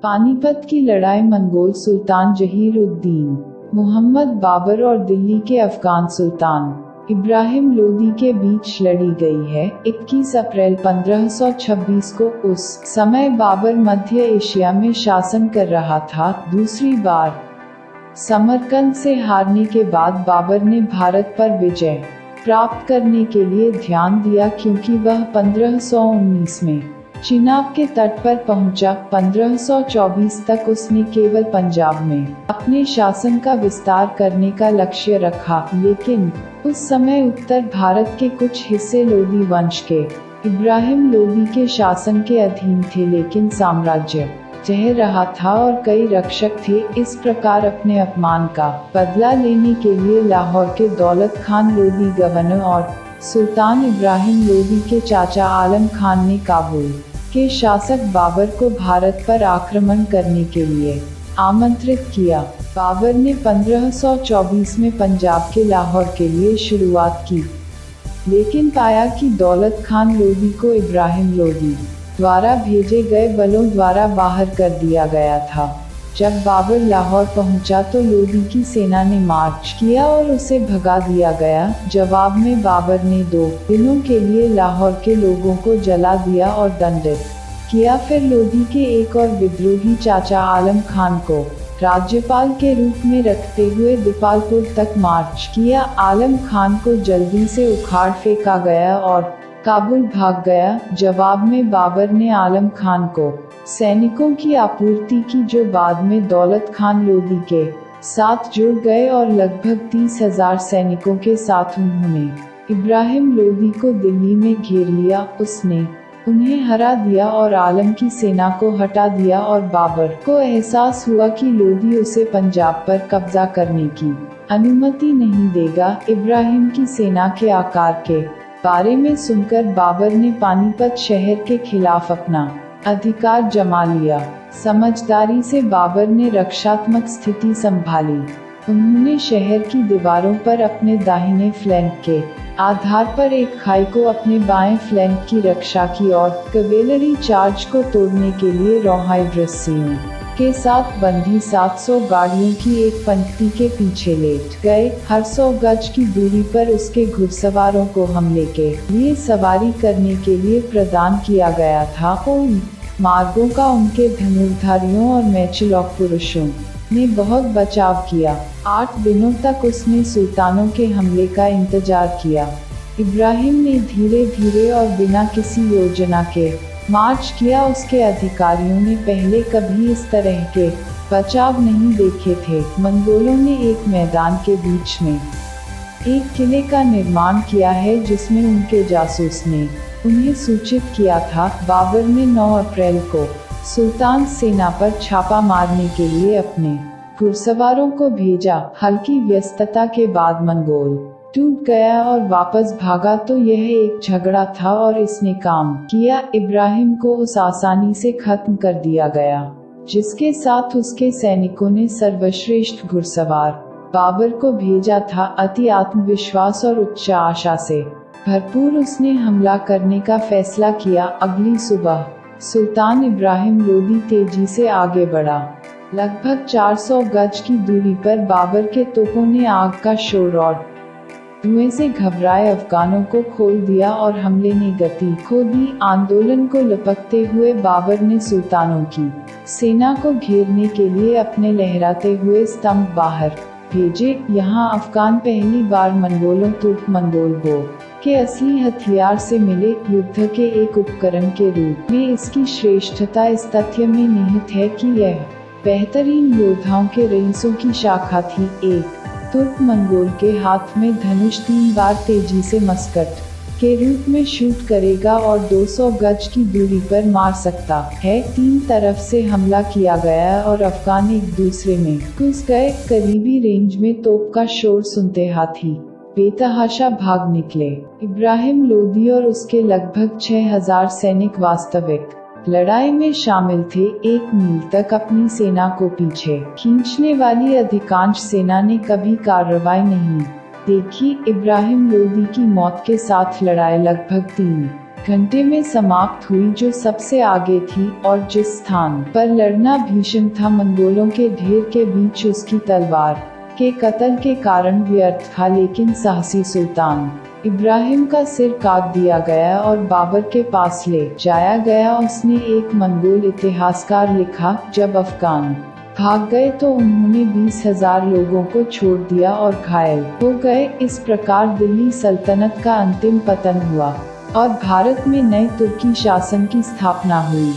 पानीपत की लड़ाई मंगोल सुल्तान जहीर-उद-दीन मोहम्मद बाबर और दिल्ली के अफगान सुल्तान इब्राहिम लोदी के बीच लड़ी गई है। 21 अप्रैल 1526 को उस समय बाबर मध्य एशिया में शासन कर रहा था। दूसरी बार समरकंद से हारने के बाद बाबर ने भारत पर विजय प्राप्त करने के लिए ध्यान दिया, क्योंकि वह 1519 में चिनाब के तट पर पहुंचा। 1524 तक उसने केवल पंजाब में अपने शासन का विस्तार करने का लक्ष्य रखा, लेकिन उस समय उत्तर भारत के कुछ हिस्से लोदी वंश के इब्राहिम लोदी के शासन के अधीन थे, लेकिन साम्राज्य रह रहा था और कई रक्षक थे। इस प्रकार अपने अपमान का बदला लेने के लिए लाहौर के दौलत खान लोदी गवर्नर और सुल्तान इब्राहिम लोदी के चाचा आलम खान ने काबुल के शासक बाबर को भारत पर आक्रमण करने के लिए आमंत्रित किया। बाबर ने 1524 में पंजाब के लाहौर के लिए शुरुआत की, लेकिन पाया कि दौलत खान लोदी को इब्राहिम लोदी द्वारा भेजे गए बलों द्वारा बाहर कर दिया गया था। जब बाबर लाहौर पहुंचा तो लोदी की सेना ने मार्च किया और उसे भगा दिया गया। जवाब में बाबर ने 2 दिनों के लिए लाहौर के लोगों को जला दिया और दंडित किया। फिर लोदी के एक और विद्रोही चाचा आलम खान को राज्यपाल के रूप में रखते हुए दीपालपुर तक मार्च किया। आलम खान को जल्दी से उखाड़ फेंका गया और काबुल भाग गया। जवाब में बाबर ने आलम खान को सैनिकों की आपूर्ति की, जो बाद में दौलत खान लोदी के साथ जुड़ गए और लगभग 30,000 सैनिकों के साथ उन्होंने इब्राहिम लोदी को दिल्ली में घेर लिया। उसने उन्हें हरा दिया और आलम की सेना को हटा दिया, और बाबर को एहसास हुआ कि लोदी उसे पंजाब पर कब्जा करने की अनुमति नहीं देगा। इब्राहिम की सेना के आकार के बारे में सुनकर बाबर ने पानीपत शहर के खिलाफ अपना अधिकार जमा लिया। समझदारी से बाबर ने रक्षात्मक स्थिति संभाली। उन्होंने शहर की दीवारों पर अपने दाहिने फ्लैंक के आधार पर एक खाई को अपने बाएं फ्लैंक की रक्षा की और कैवेलरी चार्ज को तोड़ने के लिए रॉहाइड्रसियों के साथ बंधी 700 गाड़ियों की एक पंक्ति के पीछे लेट गए। हर 100 गज की दूरी पर उसके घुड़सवारों को हमले के लिए सवारी करने के लिए प्रदान किया गया था। उन मार्गों का उनके धनुर्धारियों और मैचलॉक पुरुषों ने बहुत बचाव किया। 8 दिनों तक उसने सुल्तानों के हमले का इंतजार किया। इब्राहिम ने धीरे धीरे और बिना किसी योजना के मार्च किया। उसके अधिकारियों ने पहले कभी इस तरह के बचाव नहीं देखे थे। मंगोलों ने एक मैदान के बीच में एक किले का निर्माण किया है, जिसमें उनके जासूस ने उन्हें सूचित किया था। बाबर ने 9 अप्रैल को सुल्तान सेना पर छापा मारने के लिए अपने घुड़सवारों को भेजा। हल्की व्यस्तता के बाद मंगोल टूट गया और वापस भागा, तो यह एक झगड़ा था और इसने काम किया। इब्राहिम को उस आसानी से खत्म कर दिया गया जिसके साथ उसके सैनिकों ने सर्वश्रेष्ठ घुड़सवार बाबर को भेजा था। अति आत्मविश्वास और उच्च आशा से भरपूर उसने हमला करने का फैसला किया। अगली सुबह सुल्तान इब्राहिम लोदी तेजी से आगे बढ़ा। लगभग 400 गज की दूरी पर बाबर के तोपों ने आग का शोर और धुएं से घबराए अफगानों को खोल दिया और हमले ने गति खो दी। आंदोलन को लपकते हुए बाबर ने सुल्तानों की सेना को घेरने के लिए अपने लहराते हुए स्तंभ बाहर भेजे। यहाँ अफगान पहली बार मंगोलों तुर्क मंगोल गो के असली हथियार से मिले। युद्ध के एक उपकरण के रूप में इसकी श्रेष्ठता इस तथ्य में निहित है कि यह बेहतरीन योद्धाओं के रईसों की शाखा थी। एक तुर्क मंगोल के हाथ में धनुष 3 बार तेजी से मस्कट के रूप में शूट करेगा और 200 गज की दूरी पर मार सकता है। 3 तरफ से हमला किया गया और अफगान एक दूसरे में घुस गए। करीबी रेंज में तोप का शोर सुनते हाथी बेतहाशा भाग निकले। इब्राहिम लोदी और उसके लगभग 6000 सैनिक वास्तविक लड़ाई में शामिल थे। 1 मील तक अपनी सेना को पीछे खींचने वाली अधिकांश सेना ने कभी कार्रवाई नहीं देखी। इब्राहिम लोदी की मौत के साथ लड़ाई लगभग 3 घंटे में समाप्त हुई, जो सबसे आगे थी, और जिस स्थान पर लड़ना भीषण था, मंगोलों के ढेर के बीच उसकी तलवार के कत्ल के कारण व्यर्थ था। लेकिन साहसी सुल्तान इब्राहिम का सिर काट दिया गया और बाबर के पास ले जाया गया। उसने एक मंगोल इतिहासकार लिखा, जब अफगान भाग गए तो उन्होंने 20,000 लोगों को छोड़ दिया और घायल हो गए। इस प्रकार दिल्ली सल्तनत का अंतिम पतन हुआ और भारत में नए तुर्की शासन की स्थापना हुई।